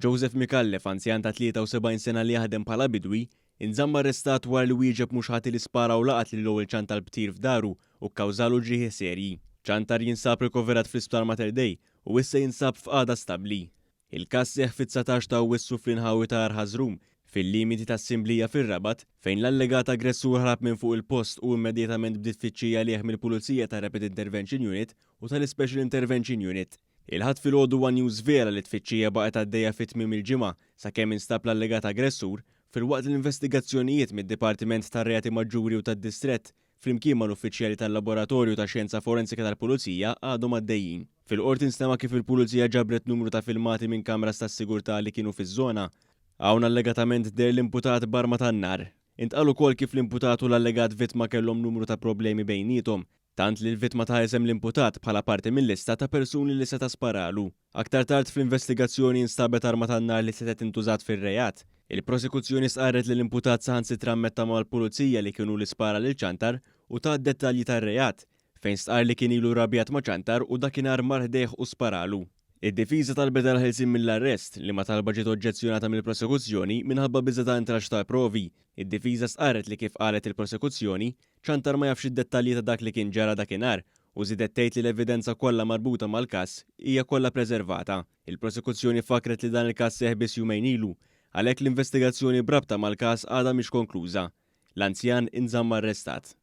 Joseph Mikallef, anzjan ta' 73 sena li jaħdem bħala bidwi, inżamm arrestat wara li wieġeb mhux ħadd li spara u laqat lilu il-ċantar b'tir f'daru u kkawżalu ġrieħi serji. ċantar jinsab rikoverat fl-isptar Mater Dei u issa jinsab f'qagħda stabbli. Il-każ seħħ fit-19 ta' Awwissu fl-inħawi ta' Arħażrum fil-limiti tas-Simblija fir-Rabat fejn l-allegat aggressur ħarab minn fuq il-post u immedjatament bdiet tfittxija lieh mill-Pulizija ta' Rapid Intervention Unit u tal-Special Intervention Unit. Il-ħadd filgħodu One News vera li tfittxija baqgħet għaddejja fit-tmiem il-ġimgħa sakemm instab l-allegat aggressur filwaqt l-investigazzjonijiet mid-Dipartiment tar-Reati Maġġuri u tad-Distrett flimkien mal-uffiċjali tal-Laboratorju ta' Xjenza Forensika tal-Pulizija għadhom għaddejjin. Fil-qorti nstema kif il-Pulizija ġabret numru ta' filmati minn kameras tas-sigurtà li kienu fiż-żona. Hawn allegatament der l-imputat barma tan-nar. Intqal ukoll kif l-imputat u l-allegat vittma kellhom numru ta' problemi bejniethom, tant li l-vittma taħesem l-imputat bħala parti mill-lista ta' persuni li seta' sparalu. Aktar tard fl-investigazzjoni instabet arma tan-nar li setet intużat fir-rejat. Il-prosekuzzjoni sqarret li l-imputat saħansitra ammetta mal-pulizija li kienu l-ispara lil ċantar u ta' dettalji tar-rejat fejn stqar li kien ilu rabjat ma' ċantar u dakinhar mar ħdejh u sparalu. Id-difiża talbet ħelsin mill-arrest li ma talba ġiet oġġezzjonata mill-prosekuzzjoni minħabba biża ta' intraġġ ta' provi. Id-difiża sqarret li kif qalet il-prosekuzzjoni ċantar ma jafx id-dettalji ta' dak li kien ġara dakinhar u żiedet tgħid li l-evidenza kollha marbuta mal-każ hija kollha preservata. Il-prosekuzzjoni fakret li dan il-każ seħħ biss jumejn ilu, għalhekk l-investigazzjoni brabta mal-każ għadha mhix konkluża. L-anzjan inżamm arrestat.